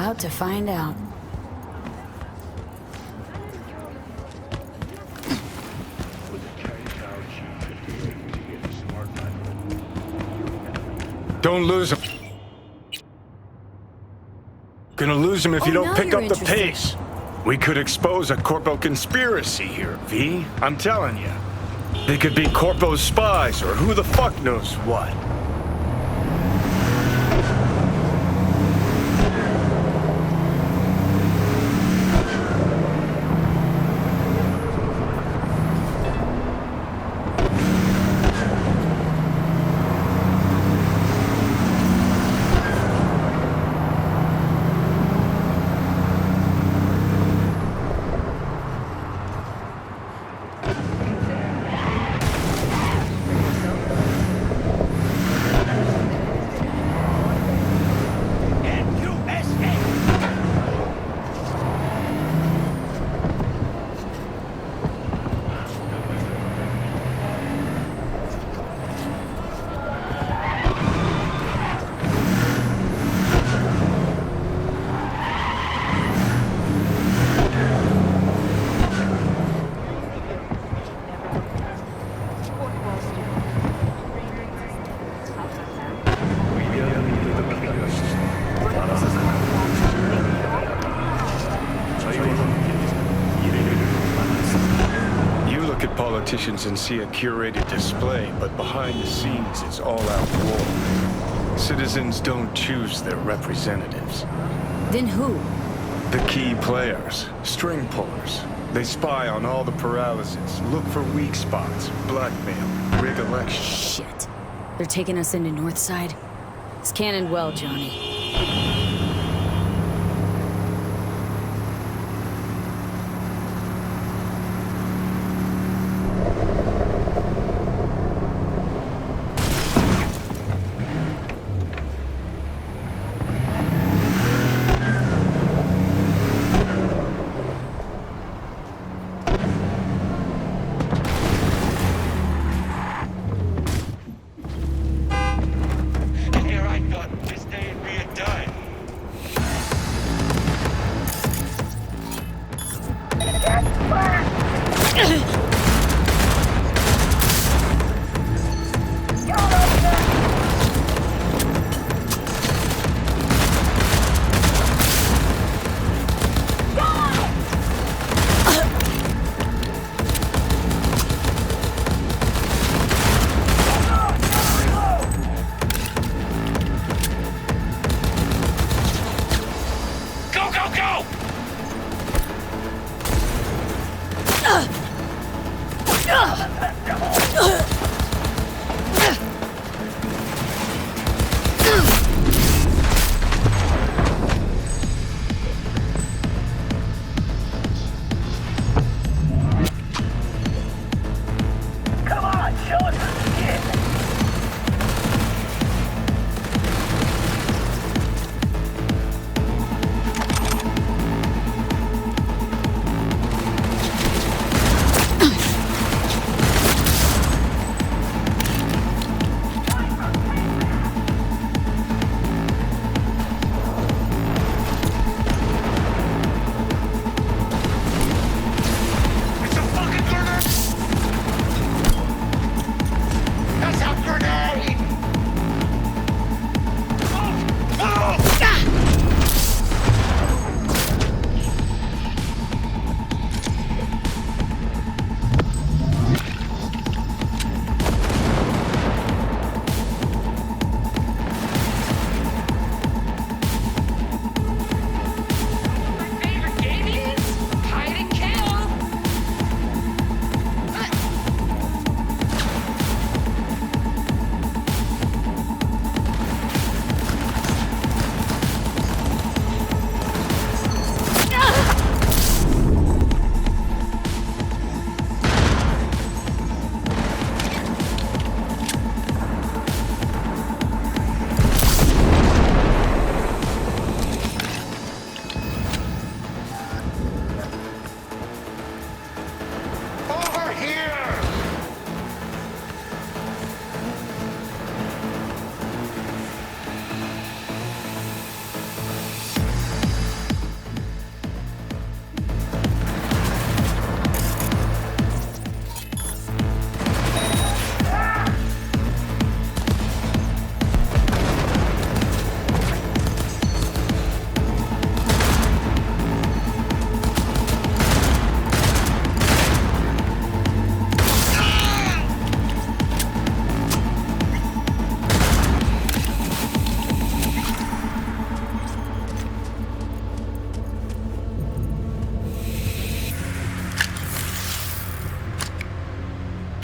about to find out. Don't lose him. Gonna lose him if you don't pick up the pace. We could expose a Corpo conspiracy here, V. I'm telling you. They could be Corpo's spies or who the fuck knows what. Politicians and see a curated display, but behind the scenes it's all-out war. Citizens don't choose their representatives. Then who? The key players, string pullers. They spy on all the paralysis, look for weak spots, blackmail, rig elections. Shit. They're taking us into Northside? It's cannon well, Johnny.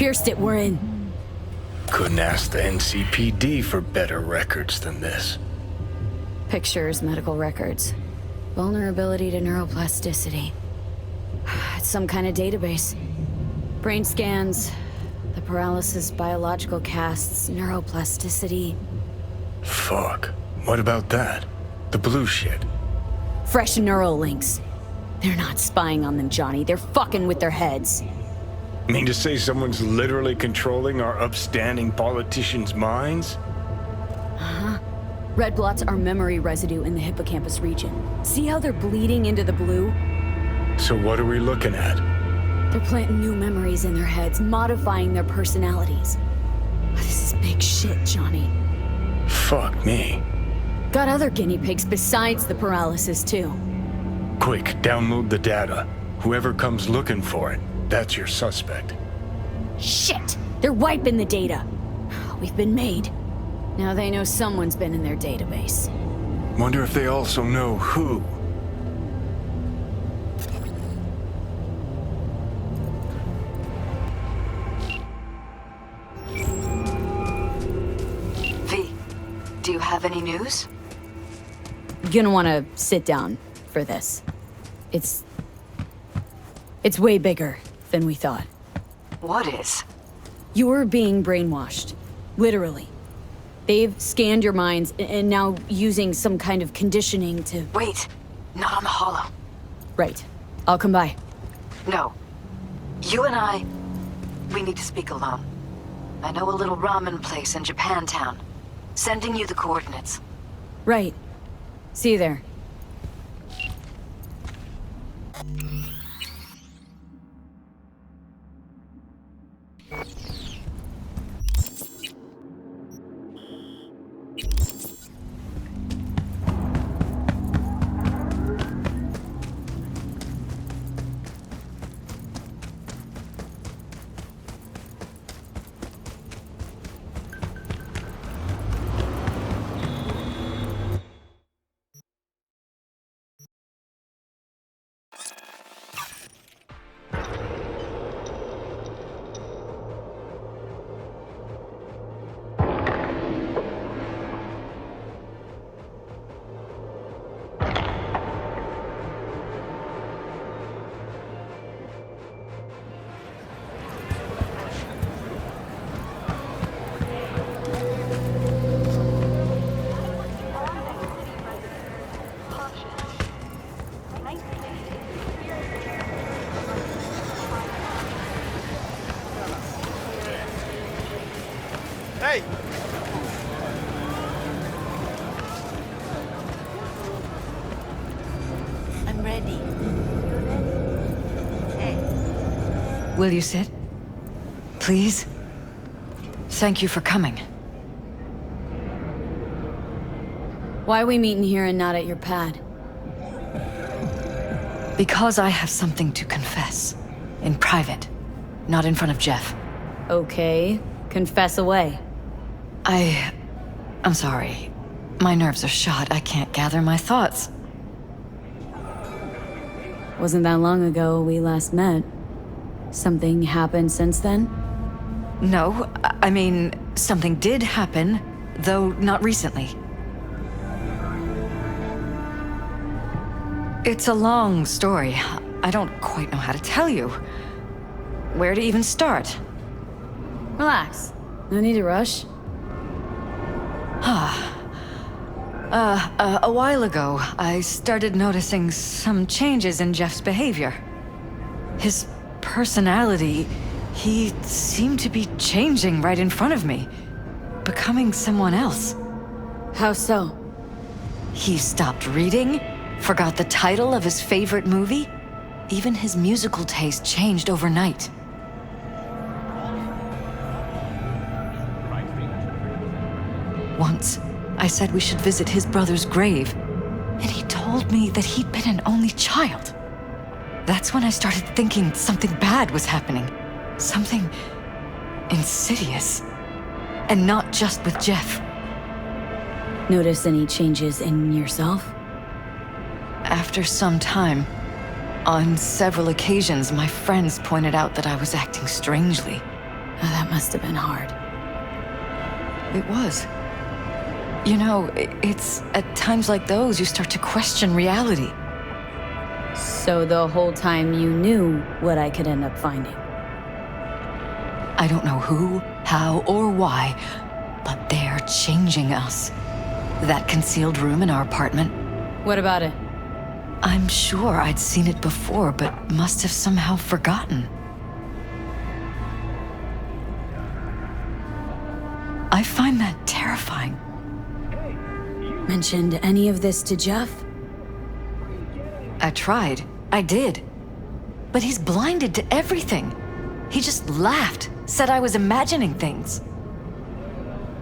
Pierced it, we're in. Couldn't ask the NCPD for better records than this. Pictures, medical records. Vulnerability to neuroplasticity. It's some kind of database. Brain scans, the paralysis, biological casts, neuroplasticity. Fuck. What about that? The blue shit. Fresh neural links. They're not spying on them, Johnny. They're fucking with their heads. Mean to say someone's literally controlling our upstanding politicians' minds? Uh-huh. Red blots are memory residue in the hippocampus region. See how they're bleeding into the blue? So what are we looking at? They're planting new memories in their heads, modifying their personalities. This is big shit, Johnny. Fuck me. Got other guinea pigs besides the paralysis, too. Quick, download the data. Whoever comes looking for it, that's your suspect. Shit! They're wiping the data. We've been made. Now they know someone's been in their database. Wonder if they also know who. V, do you have any news? You're gonna wanna sit down for this. It's way bigger than we thought. What is? You're being brainwashed. Literally. They've scanned your minds and now using some kind of conditioning to... Wait, not on the holo. Right. I'll come by. No. You and we need to speak alone. I know a little ramen place in Japantown. Sending you the coordinates. Right. See you there. Hey! I'm ready. Will you sit? Please? Thank you for coming. Why are we meeting here and not at your pad? Because I have something to confess. In private. Not in front of Jeff. Okay. Confess away. I'm sorry. My nerves are shot. I can't gather my thoughts. Wasn't that long ago we last met. Something happened since then? No, I mean, something did happen, though not recently. It's a long story. I don't quite know how to tell you. Where to even start? Relax. No need to rush. A while ago, I started noticing some changes in Jeff's behavior. His personality, he seemed to be changing right in front of me, becoming someone else. How so? He stopped reading, forgot the title of his favorite movie. Even his musical taste changed overnight. Once, I said we should visit his brother's grave, and he told me that he'd been an only child. That's when I started thinking something bad was happening. Something insidious. And not just with Jeff. Notice any changes in yourself? After some time, on several occasions, my friends pointed out that I was acting strangely. That must have been hard. It was. You know, it's at times like those you start to question reality. So the whole time you knew what I could end up finding. I don't know who, how, or why, but they're changing us. That concealed room in our apartment, What about it? I'm sure I'd seen it before, but must have somehow forgotten. I find that terrifying. Mentioned any of this to Jeff? I tried. I did. But he's blinded to everything. He just laughed, said I was imagining things.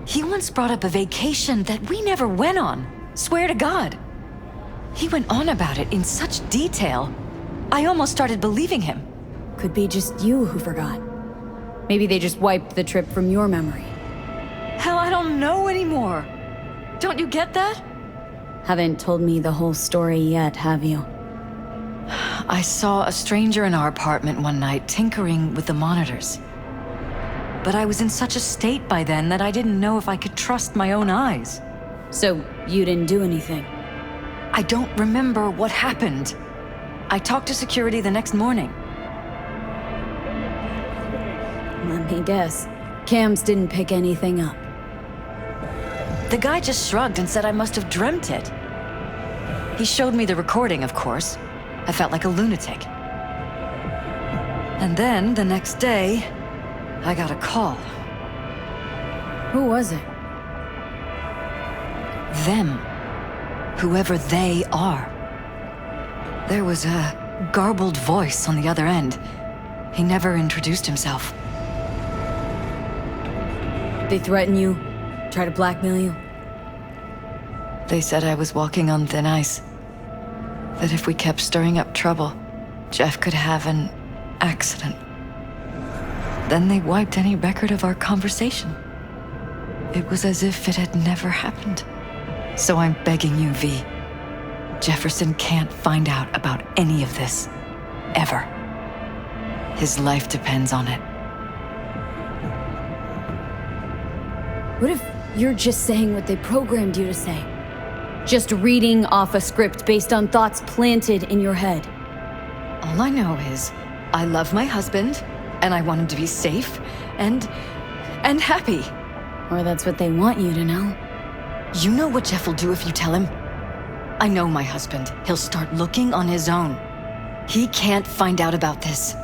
He once brought up a vacation that we never went on. Swear to God. He went on about it in such detail. I almost started believing him. Could be just you who forgot. Maybe they just wiped the trip from your memory. Hell, I don't know anymore. Don't you get that? Haven't told me the whole story yet, have you? I saw a stranger in our apartment one night tinkering with the monitors. But I was in such a state by then that I didn't know if I could trust my own eyes. So you didn't do anything? I don't remember what happened. I talked to security the next morning. Let me guess. Cams didn't pick anything up. The guy just shrugged and said I must have dreamt it. He showed me the recording, of course. I felt like a lunatic. And then, the next day, I got a call. Who was it? Them. Whoever they are. There was a garbled voice on the other end. He never introduced himself. They threaten you? Try to blackmail you? They said I was walking on thin ice. That if we kept stirring up trouble, Jeff could have an accident. Then they wiped any record of our conversation. It was as if it had never happened. So I'm begging you, V. Jefferson can't find out about any of this. Ever. His life depends on it. What if you're just saying what they programmed you to say? Just reading off a script based on thoughts planted in your head? All I know is, I love my husband, and I want him to be safe, and happy. Or that's what they want you to know. You know what Jeff will do if you tell him? I know my husband. He'll start looking on his own. He can't find out about this.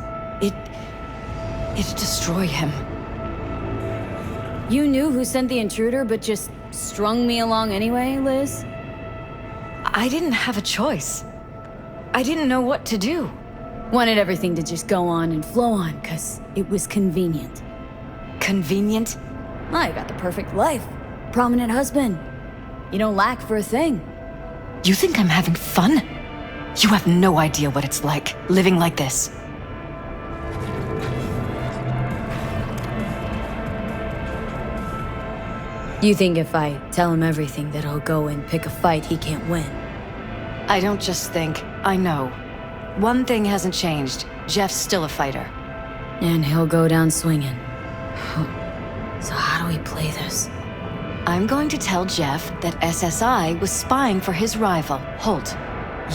It'd destroy him. You knew who sent the intruder, but just strung me along anyway, Liz? I didn't have a choice. I didn't know what to do. Wanted everything to just go on and flow on, 'cause it was convenient. Convenient? I got the perfect life. Prominent husband. You don't lack for a thing. You think I'm having fun? You have no idea what it's like, living like this. You think if I tell him everything that he'll go and pick a fight he can't win? I don't just think, I know. One thing hasn't changed. Jeff's still a fighter. And he'll go down swinging. So how do we play this? I'm going to tell Jeff that SSI was spying for his rival, Holt.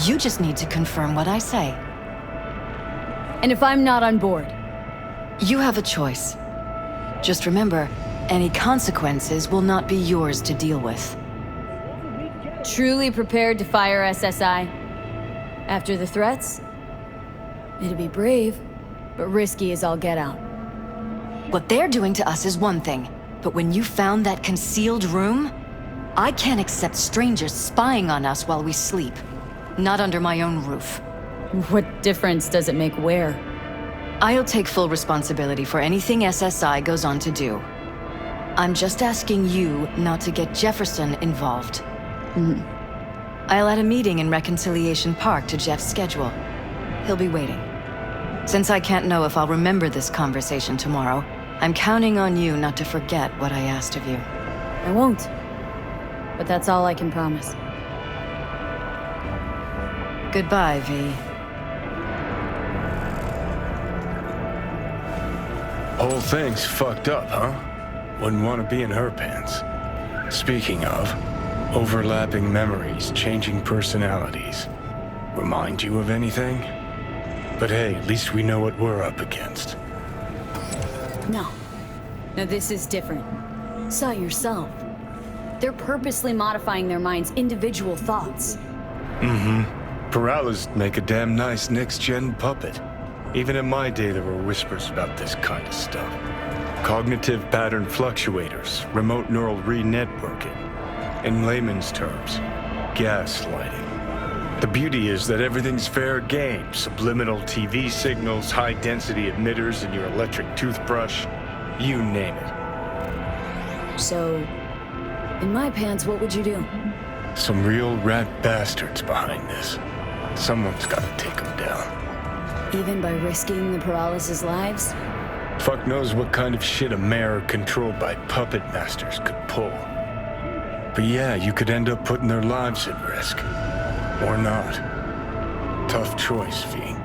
You just need to confirm what I say. And if I'm not on board? You have a choice. Just remember, any consequences will not be yours to deal with. Truly prepared to fire SSI? After the threats? It'd be brave, but risky as all get out. What they're doing to us is one thing, but when you found that concealed room, I can't accept strangers spying on us while we sleep. Not under my own roof. What difference does it make where? I'll take full responsibility for anything SSI goes on to do. I'm just asking you not to get Jefferson involved. I'll add a meeting in Reconciliation Park to Jeff's schedule. He'll be waiting. Since I can't know if I'll remember this conversation tomorrow, I'm counting on you not to forget what I asked of you. I won't. But that's all I can promise. Goodbye, V. Whole thing's fucked up, huh? Wouldn't want to be in her pants. Speaking of, overlapping memories, changing personalities. Remind you of anything? But hey, at least we know what we're up against. No. Now this is different. Saw it yourself. They're purposely modifying their minds' individual thoughts. Paralysis make a damn nice next-gen puppet. Even in my day, there were whispers about this kind of stuff. Cognitive pattern fluctuators, remote neural re-networking. In layman's terms, gaslighting. The beauty is that everything's fair game. Subliminal TV signals, high-density emitters in your electric toothbrush. You name it. So, in my pants, what would you do? Some real rat bastards behind this. Someone's gotta take them down. Even by risking the paralysis' lives? Fuck knows what kind of shit a mayor controlled by puppet masters could pull. But yeah, you could end up putting their lives at risk. Or not. Tough choice, V.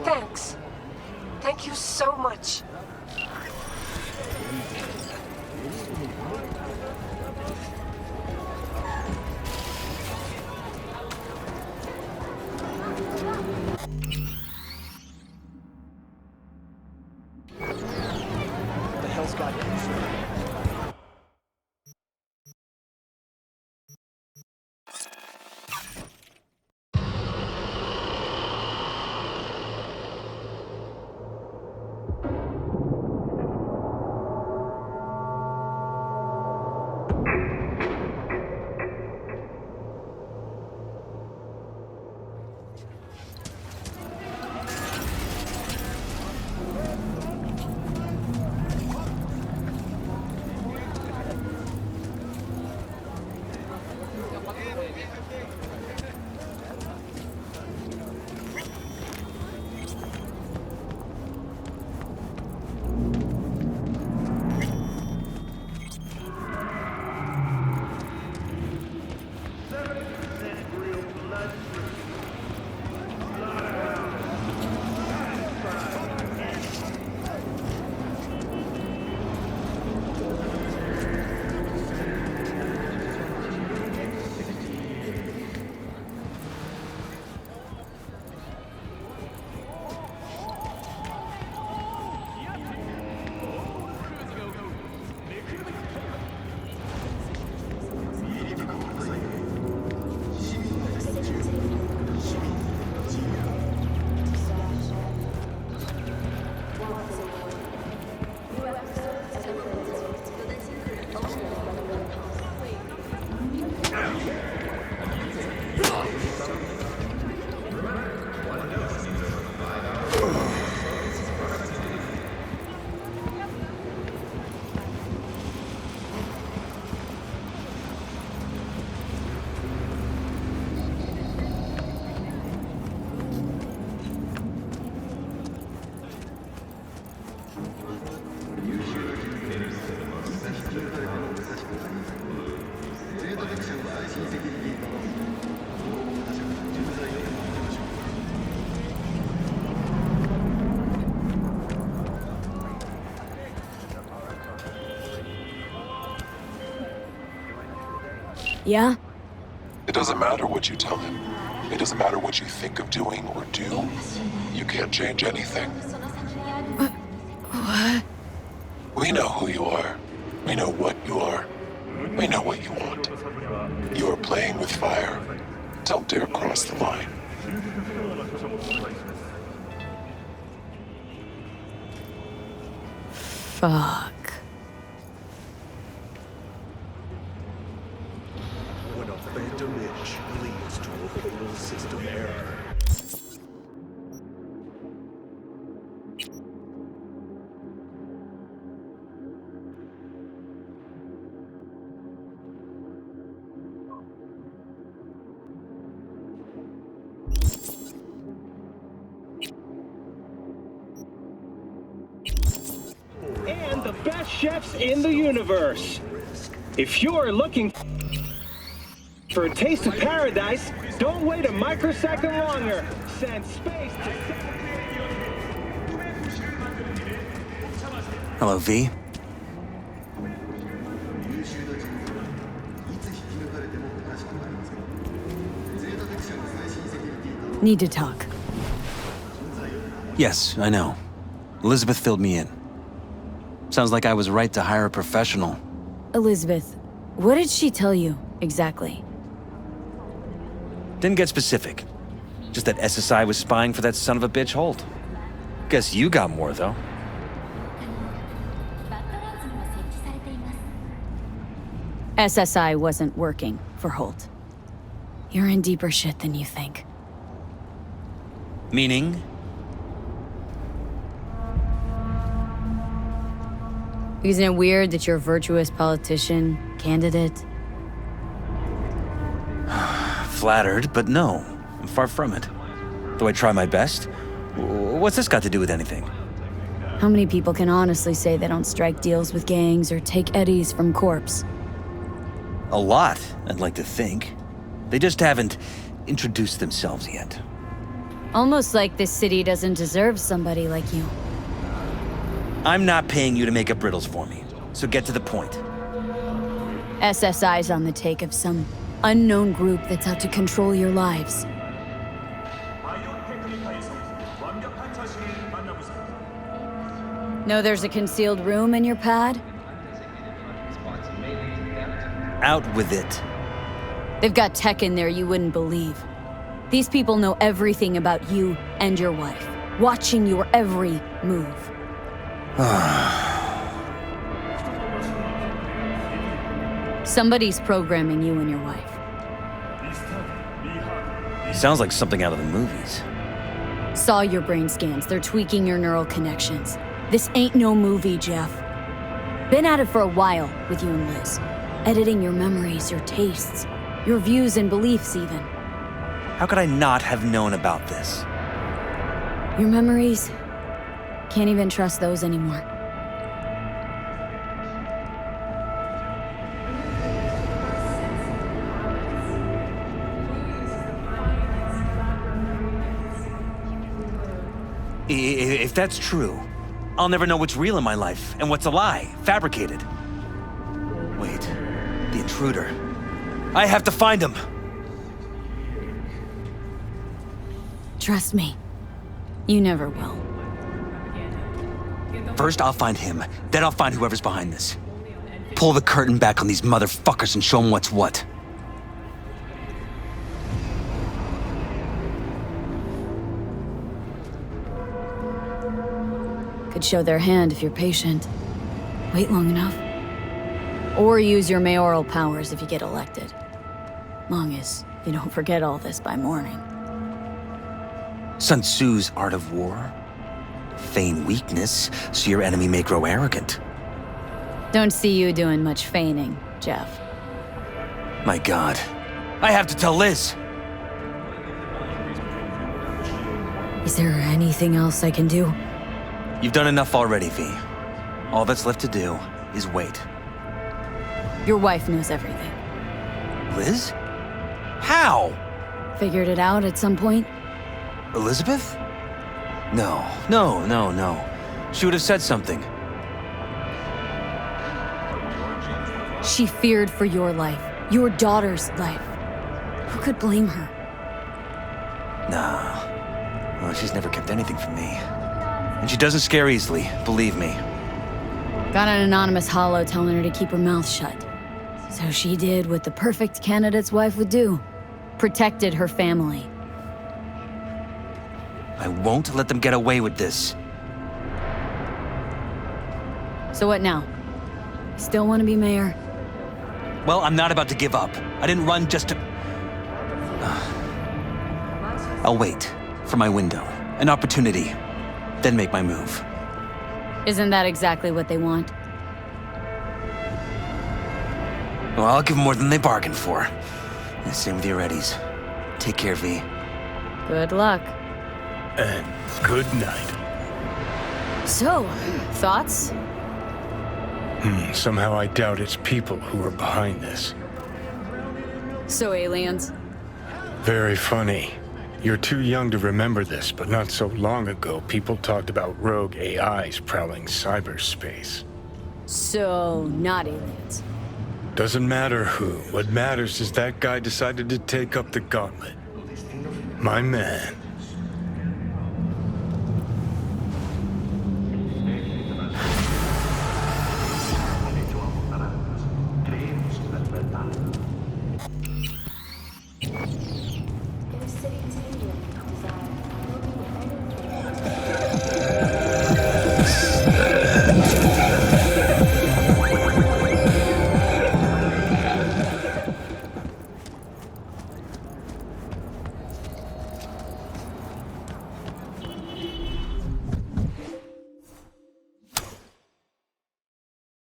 Thanks. Thank you so much. The hell's got you? Yeah? It doesn't matter what you tell him. It doesn't matter what you think of doing or do. You can't change anything. What? We know who you are. We know what you are. We know what you want. You are playing with fire. Don't dare cross the line. Fuck. When a phantom itch leads to a fatal system error. And the best chefs in the universe. If you're looking for a taste of paradise, don't wait a microsecond longer. Send space to... Hello, V. Need to talk. Yes, I know. Elizabeth filled me in. Sounds like I was right to hire a professional. Elizabeth, what did she tell you, exactly? Didn't get specific. Just that SSI was spying for that son of a bitch Holt. Guess you got more, though. SSI wasn't working for Holt. You're in deeper shit than you think. Meaning? Isn't it weird that you're a virtuous politician, candidate? Flattered, but no. I'm far from it. Though I try my best. What's this got to do with anything? How many people can honestly say they don't strike deals with gangs or take eddies from corpse? A lot, I'd like to think. They just haven't introduced themselves yet. Almost like this city doesn't deserve somebody like you. I'm not paying you to make up riddles for me, so get to the point. SSI's on the take of some unknown group that's out to control your lives. Know there's a concealed room in your pad? Out with it. They've got tech in there you wouldn't believe. These people know everything about you and your wife, watching your every move. Somebody's programming you and your wife. Sounds like something out of the movies. Saw your brain scans. They're tweaking your neural connections. This ain't no movie, Jeff. Been at it for a while with you and Liz. Editing your memories, your tastes, your views and beliefs even. How could I not have known about this? Your memories? Can't even trust those anymore. If that's true, I'll never know what's real in my life and what's a lie, fabricated. Wait, the intruder. I have to find him! Trust me, you never will. First, I'll find him, then I'll find whoever's behind this. Pull the curtain back on these motherfuckers and show them what's what. Could show their hand if you're patient. Wait long enough. Or use your mayoral powers if you get elected. Long as you don't forget all this by morning. Sun Tzu's art of war. Feign weakness, so your enemy may grow arrogant. Don't see you doing much feigning, Jeff. My God. I have to tell Liz! Is there anything else I can do? You've done enough already, V. All that's left to do is wait. Your wife knows everything. Liz? How? Figured it out at some point? Elizabeth? No. She would have said something. She feared for your life, your daughter's life. Who could blame her? Nah. Well, she's never kept anything from me. And she doesn't scare easily, believe me. Got an anonymous holo telling her to keep her mouth shut. So she did what the perfect candidate's wife would do. Protected her family. I won't let them get away with this. So what now? Still want to be mayor? Well, I'm not about to give up. I didn't run just to... I'll wait for my window, an opportunity, then make my move. Isn't that exactly what they want? Well, I'll give them more than they bargained for. And same with your Eddies. Take care, V. Good luck. And good night. So, thoughts? Somehow I doubt it's people who are behind this. So aliens? Very funny. You're too young to remember this, but not so long ago, people talked about rogue AIs prowling cyberspace. So, not aliens. Doesn't matter who. What matters is that guy decided to take up the gauntlet. My man.